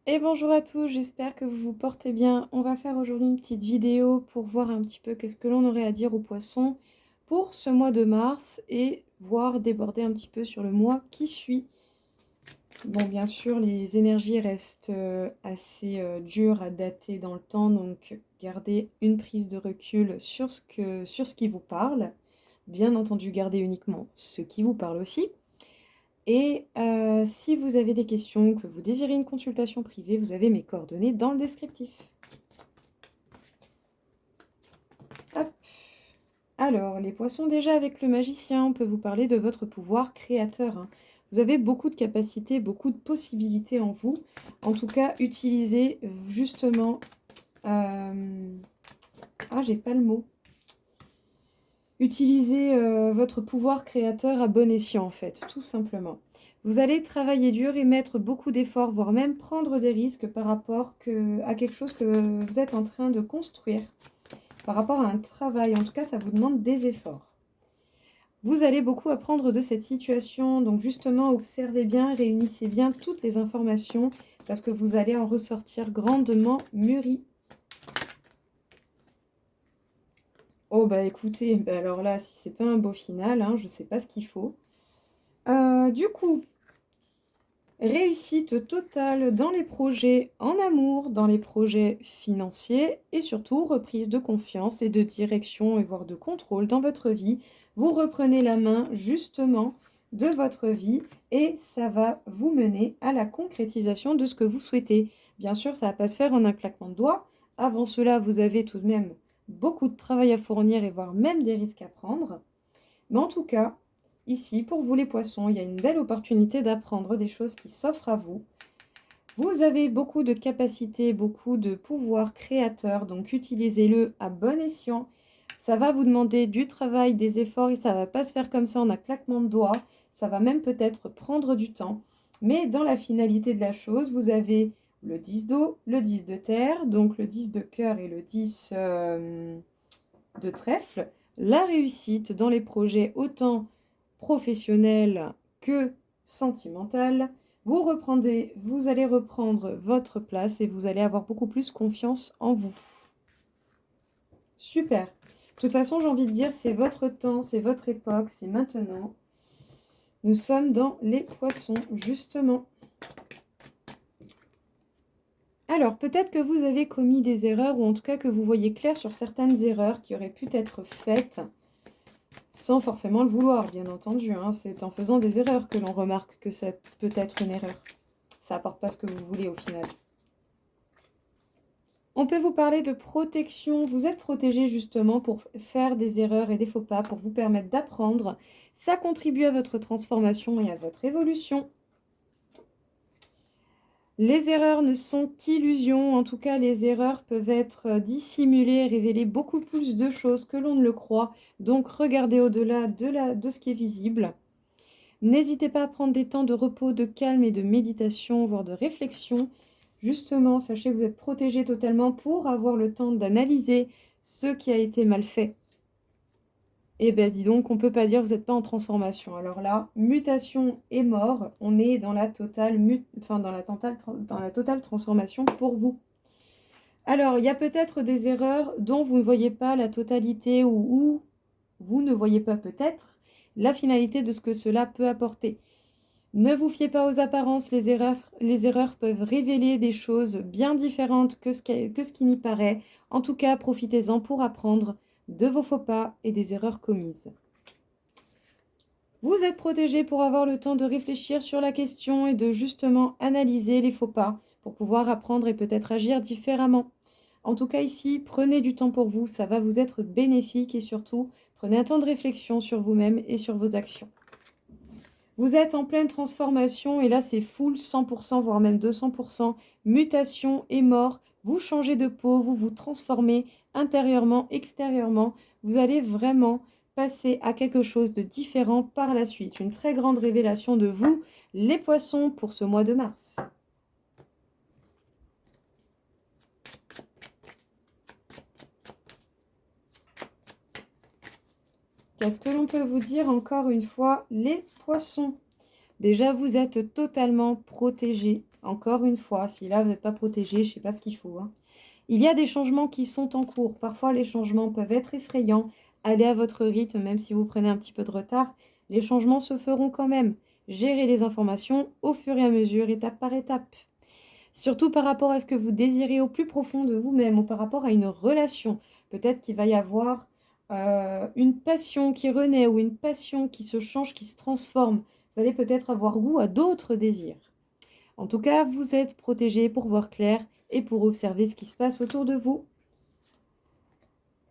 Et bonjour à tous, j'espère que vous vous portez bien. On va faire aujourd'hui une petite vidéo pour voir un petit peu qu'est-ce que l'on aurait à dire aux poissons pour ce mois de mars et voir déborder un petit peu sur le mois qui suit. Bon, bien sûr, les énergies restent assez dures à dater dans le temps, donc gardez une prise de recul sur ce qui vous parle. Bien entendu, gardez uniquement ce qui vous parle aussi. Et si vous avez des questions, que vous désirez une consultation privée, vous avez mes coordonnées dans le descriptif. Hop. Alors, les poissons, déjà avec le magicien, on peut vous parler de votre pouvoir créateur, hein. Vous avez beaucoup de capacités, beaucoup de possibilités en vous. En tout cas, utilisez justement... Ah, j'ai pas le mot. Utilisez votre pouvoir créateur à bon escient, en fait, tout simplement. Vous allez travailler dur et mettre beaucoup d'efforts, voire même prendre des risques par rapport à quelque chose que vous êtes en train de construire, par rapport à un travail. En tout cas, ça vous demande des efforts. Vous allez beaucoup apprendre de cette situation, donc justement, observez bien, réunissez bien toutes les informations, parce que vous allez en ressortir grandement mûri. Oh bah écoutez, bah alors là, si c'est pas un beau final, hein, je sais pas ce qu'il faut. Du coup, réussite totale dans les projets en amour, dans les projets financiers et surtout reprise de confiance et de direction et voire de contrôle dans votre vie. Vous reprenez la main justement de votre vie et ça va vous mener à la concrétisation de ce que vous souhaitez. Bien sûr, ça ne va pas se faire en un claquement de doigts. Avant cela, vous avez tout de même beaucoup de travail à fournir et voire même des risques à prendre. Mais en tout cas, ici, pour vous les poissons, il y a une belle opportunité d'apprendre des choses qui s'offrent à vous. Vous avez beaucoup de capacités, beaucoup de pouvoir créateur, donc utilisez-le à bon escient. Ça va vous demander du travail, des efforts et ça ne va pas se faire comme ça en un claquement de doigts. Ça va même peut-être prendre du temps. Mais dans la finalité de la chose, vous avez le 10 d'eau, le 10 de terre, donc le 10 de cœur et le 10 de trèfle. La réussite dans les projets autant professionnels que sentimentaux. Vous allez reprendre votre place et vous allez avoir beaucoup plus confiance en vous. Super. De toute façon, j'ai envie de dire, c'est votre temps, c'est votre époque, c'est maintenant. Nous sommes dans les poissons, justement. Alors, peut-être que vous avez commis des erreurs, ou en tout cas que vous voyez clair sur certaines erreurs qui auraient pu être faites, sans forcément le vouloir, bien entendu, hein. C'est en faisant des erreurs que l'on remarque que ça peut être une erreur. Ça apporte pas ce que vous voulez au final. On peut vous parler de protection. Vous êtes protégé justement pour faire des erreurs et des faux pas, pour vous permettre d'apprendre. Ça contribue à votre transformation et à votre évolution. Les erreurs ne sont qu'illusions. En tout cas, les erreurs peuvent être dissimulées, révéler beaucoup plus de choses que l'on ne le croit. Donc, regardez au-delà de ce qui est visible. N'hésitez pas à prendre des temps de repos, de calme et de méditation, voire de réflexion. Justement, sachez que vous êtes protégé totalement pour avoir le temps d'analyser ce qui a été mal fait. Et ben dis donc, on ne peut pas dire que vous n'êtes pas en transformation. Alors là, mutation et mort, on est dans la totale, dans la totale transformation pour vous. Alors, il y a peut-être des erreurs dont vous ne voyez pas la totalité ou vous ne voyez pas peut-être la finalité de ce que cela peut apporter. Ne vous fiez pas aux apparences, les erreurs peuvent révéler des choses bien différentes que ce qui n'y paraît. En tout cas, profitez-en pour apprendre de vos faux pas et des erreurs commises. Vous êtes protégé pour avoir le temps de réfléchir sur la question et de justement analyser les faux pas pour pouvoir apprendre et peut-être agir différemment. En tout cas ici, prenez du temps pour vous, ça va vous être bénéfique et surtout, prenez un temps de réflexion sur vous-même et sur vos actions. Vous êtes en pleine transformation et là c'est full 100%, voire même 200%, mutation et mort. Vous changez de peau, vous vous transformez intérieurement, extérieurement. Vous allez vraiment passer à quelque chose de différent par la suite. Une très grande révélation de vous, les poissons, pour ce mois de mars. Qu'est-ce que l'on peut vous dire encore une fois, les poissons? Déjà, vous êtes totalement protégés. Encore une fois, si là, vous n'êtes pas protégé, je ne sais pas ce qu'il faut, hein. Il y a des changements qui sont en cours. Parfois, les changements peuvent être effrayants. Allez à votre rythme, même si vous prenez un petit peu de retard. Les changements se feront quand même. Gérez les informations au fur et à mesure, étape par étape. Surtout par rapport à ce que vous désirez au plus profond de vous-même ou par rapport à une relation. Peut-être qu'il va y avoir une passion qui renaît ou une passion qui se change, qui se transforme. Vous allez peut-être avoir goût à d'autres désirs. En tout cas, vous êtes protégé pour voir clair et pour observer ce qui se passe autour de vous.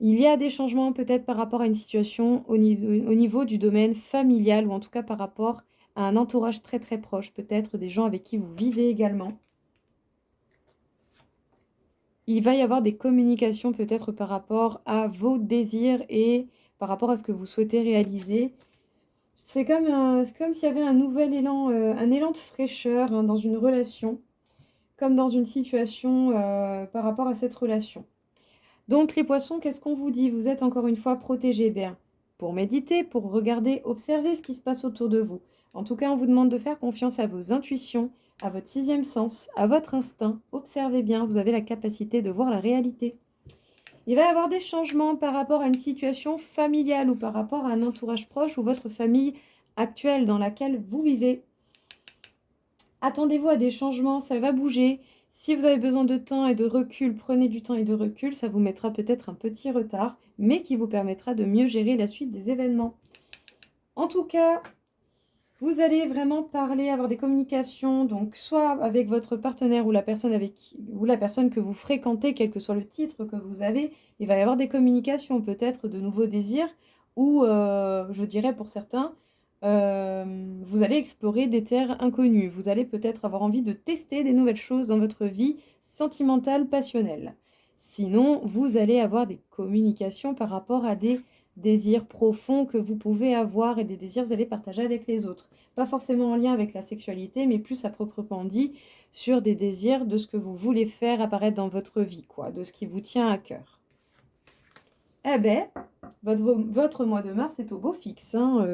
Il y a des changements peut-être par rapport à une situation au niveau du domaine familial ou en tout cas par rapport à un entourage très très proche, peut-être des gens avec qui vous vivez également. Il va y avoir des communications peut-être par rapport à vos désirs et par rapport à ce que vous souhaitez réaliser. C'est comme s'il y avait un nouvel élan, un élan de fraîcheur hein, dans une relation, comme dans une situation par rapport à cette relation. Donc les poissons, qu'est-ce qu'on vous dit? Vous êtes encore une fois protégés, bien, pour méditer, pour regarder, observer ce qui se passe autour de vous. En tout cas, on vous demande de faire confiance à vos intuitions, à votre sixième sens, à votre instinct. Observez bien, vous avez la capacité de voir la réalité. Il va y avoir des changements par rapport à une situation familiale ou par rapport à un entourage proche ou votre famille actuelle dans laquelle vous vivez. Attendez-vous à des changements, ça va bouger. Si vous avez besoin de temps et de recul, prenez du temps et de recul. Ça vous mettra peut-être un petit retard, mais qui vous permettra de mieux gérer la suite des événements. En tout cas, vous allez vraiment parler, avoir des communications, donc soit avec votre partenaire ou la personne que vous fréquentez, quel que soit le titre que vous avez, il va y avoir des communications, peut-être de nouveaux désirs, ou je dirais pour certains, vous allez explorer des terres inconnues. Vous allez peut-être avoir envie de tester des nouvelles choses dans votre vie sentimentale, passionnelle. Sinon, vous allez avoir des communications par rapport à des désirs profonds que vous pouvez avoir et des désirs que vous allez partager avec les autres. Pas forcément en lien avec la sexualité, mais plus à proprement dit sur des désirs de ce que vous voulez faire apparaître dans votre vie, quoi, de ce qui vous tient à cœur. Eh ben, votre mois de mars est au beau fixe, hein,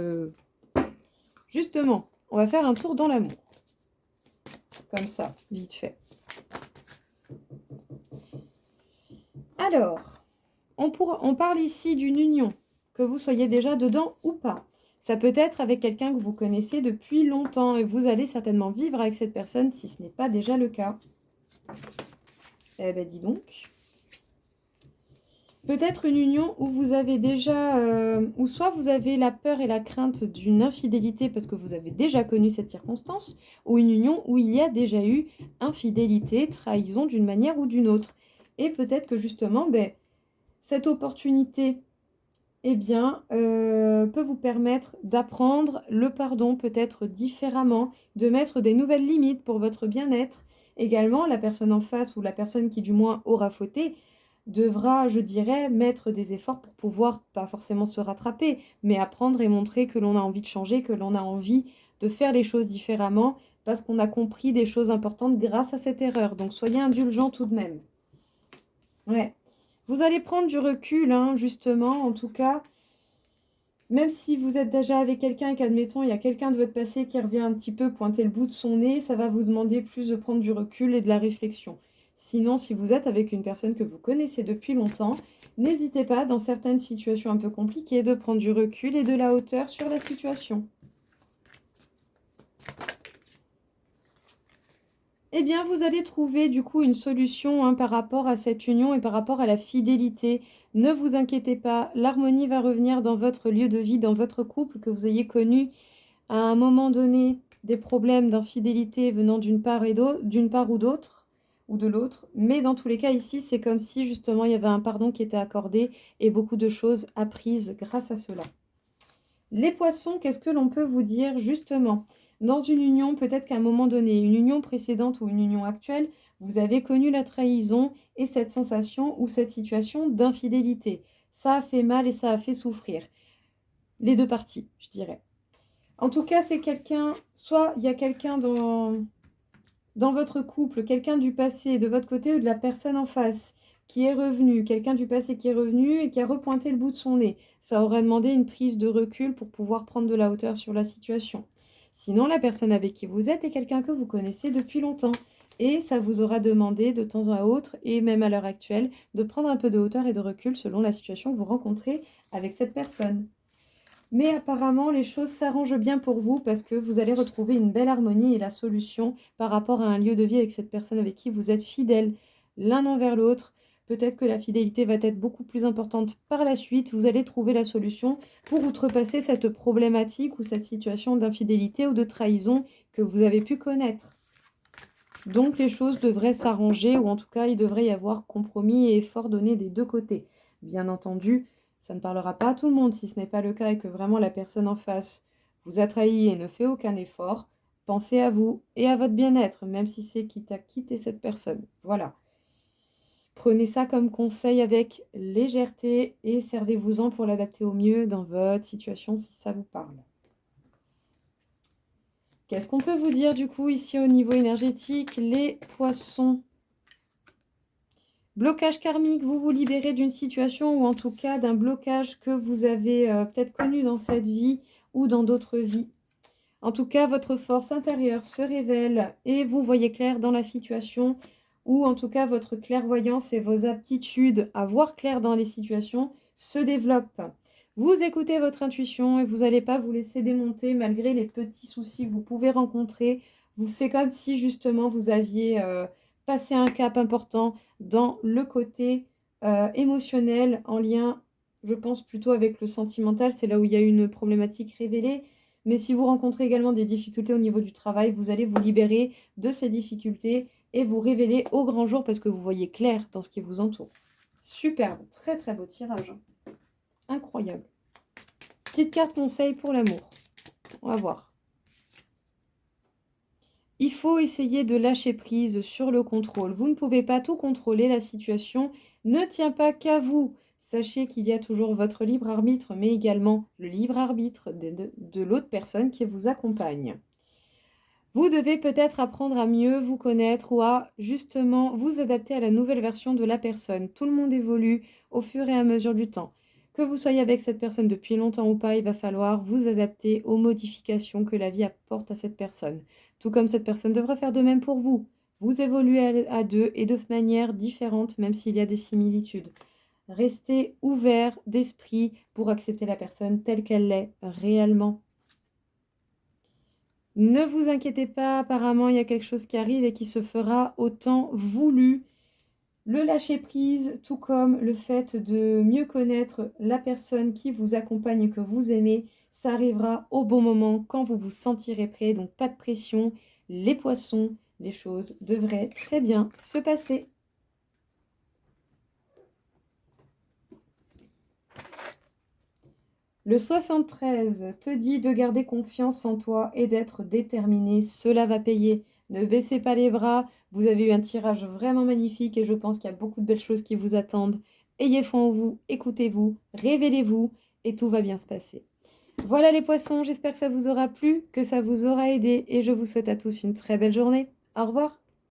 Justement, on va faire un tour dans l'amour. Comme ça, vite fait. Alors, on parle ici d'une union, que vous soyez déjà dedans ou pas. Ça peut être avec quelqu'un que vous connaissez depuis longtemps et vous allez certainement vivre avec cette personne si ce n'est pas déjà le cas. Eh ben dis donc. Peut-être une union où vous avez déjà, ou soit vous avez la peur et la crainte d'une infidélité parce que vous avez déjà connu cette circonstance, ou une union où il y a déjà eu infidélité, trahison d'une manière ou d'une autre. Et peut-être que justement, cette opportunité, peut vous permettre d'apprendre le pardon peut-être différemment, de mettre des nouvelles limites pour votre bien-être. Également, la personne en face ou la personne qui du moins aura fauté, devra, je dirais, mettre des efforts pour pouvoir, pas forcément se rattraper, mais apprendre et montrer que l'on a envie de changer, que l'on a envie de faire les choses différemment, parce qu'on a compris des choses importantes grâce à cette erreur. Donc soyez indulgents tout de même. Ouais. Vous allez prendre du recul, hein, justement, en tout cas, même si vous êtes déjà avec quelqu'un et qu'admettons, il y a quelqu'un de votre passé qui revient un petit peu pointer le bout de son nez, ça va vous demander plus de prendre du recul et de la réflexion. Sinon, si vous êtes avec une personne que vous connaissez depuis longtemps, n'hésitez pas, dans certaines situations un peu compliquées, de prendre du recul et de la hauteur sur la situation. Eh bien, vous allez trouver du coup une solution par rapport à cette union et par rapport à la fidélité. Ne vous inquiétez pas, l'harmonie va revenir dans votre lieu de vie, dans votre couple, que vous ayez connu à un moment donné des problèmes d'infidélité venant d'une part ou d'autre, ou de l'autre. Mais dans tous les cas, ici, c'est comme si justement il y avait un pardon qui était accordé et beaucoup de choses apprises grâce à cela. Les poissons, qu'est-ce que l'on peut vous dire justement? Dans une union, peut-être qu'à un moment donné, une union précédente ou une union actuelle, vous avez connu la trahison et cette sensation ou cette situation d'infidélité. Ça a fait mal et ça a fait souffrir. Les deux parties, je dirais. En tout cas, c'est quelqu'un, soit il y a quelqu'un dans votre couple, quelqu'un du passé, de votre côté ou de la personne en face, qui est revenu, quelqu'un du passé qui est revenu et qui a repointé le bout de son nez. Ça aurait demandé une prise de recul pour pouvoir prendre de la hauteur sur la situation. Sinon, la personne avec qui vous êtes est quelqu'un que vous connaissez depuis longtemps. Et ça vous aura demandé de temps à autre, et même à l'heure actuelle, de prendre un peu de hauteur et de recul selon la situation que vous rencontrez avec cette personne. Mais apparemment, les choses s'arrangent bien pour vous parce que vous allez retrouver une belle harmonie et la solution par rapport à un lieu de vie avec cette personne avec qui vous êtes fidèles l'un envers l'autre. Peut-être que la fidélité va être beaucoup plus importante par la suite. Vous allez trouver la solution pour outrepasser cette problématique ou cette situation d'infidélité ou de trahison que vous avez pu connaître. Donc les choses devraient s'arranger, ou en tout cas il devrait y avoir compromis et effort donné des deux côtés. Bien entendu, ça ne parlera pas à tout le monde. Si ce n'est pas le cas et que vraiment la personne en face vous a trahi et ne fait aucun effort, pensez à vous et à votre bien-être, même si c'est quitte à quitter cette personne. Voilà. Prenez ça comme conseil avec légèreté et servez-vous-en pour l'adapter au mieux dans votre situation si ça vous parle. Qu'est-ce qu'on peut vous dire du coup ici au niveau énergétique, les poissons? Blocage karmique, vous vous libérez d'une situation ou en tout cas d'un blocage que vous avez peut-être connu dans cette vie ou dans d'autres vies. En tout cas, votre force intérieure se révèle et vous voyez clair dans la situation, ou en tout cas votre clairvoyance et vos aptitudes à voir clair dans les situations se développent. Vous écoutez votre intuition et vous n'allez pas vous laisser démonter malgré les petits soucis que vous pouvez rencontrer. C'est comme si justement vous aviez passé un cap important dans le côté émotionnel en lien, je pense plutôt avec le sentimental. C'est là où il y a une problématique révélée. Mais si vous rencontrez également des difficultés au niveau du travail, vous allez vous libérer de ces difficultés et vous révéler au grand jour parce que vous voyez clair dans ce qui vous entoure. Superbe, très très beau tirage. Incroyable. Petite carte conseil pour l'amour. On va voir. Il faut essayer de lâcher prise sur le contrôle. Vous ne pouvez pas tout contrôler, la situation ne tient pas qu'à vous. Sachez qu'il y a toujours votre libre arbitre, mais également le libre arbitre de l'autre personne qui vous accompagne. Vous devez peut-être apprendre à mieux vous connaître ou à justement vous adapter à la nouvelle version de la personne. Tout le monde évolue au fur et à mesure du temps. Que vous soyez avec cette personne depuis longtemps ou pas, il va falloir vous adapter aux modifications que la vie apporte à cette personne. Tout comme cette personne devra faire de même pour vous. Vous évoluez à deux et de manière différente, même s'il y a des similitudes. Restez ouvert d'esprit pour accepter la personne telle qu'elle est réellement. Ne vous inquiétez pas, apparemment il y a quelque chose qui arrive et qui se fera au temps voulu. Le lâcher-prise, tout comme le fait de mieux connaître la personne qui vous accompagne et que vous aimez, ça arrivera au bon moment quand vous vous sentirez prêt. Donc pas de pression, les poissons, les choses devraient très bien se passer. Le 73 te dit de garder confiance en toi et d'être déterminé. Cela va payer. Ne baissez pas les bras. Vous avez eu un tirage vraiment magnifique et je pense qu'il y a beaucoup de belles choses qui vous attendent. Ayez foi en vous, écoutez-vous, révélez-vous et tout va bien se passer. Voilà les poissons, j'espère que ça vous aura plu, que ça vous aura aidé et je vous souhaite à tous une très belle journée. Au revoir.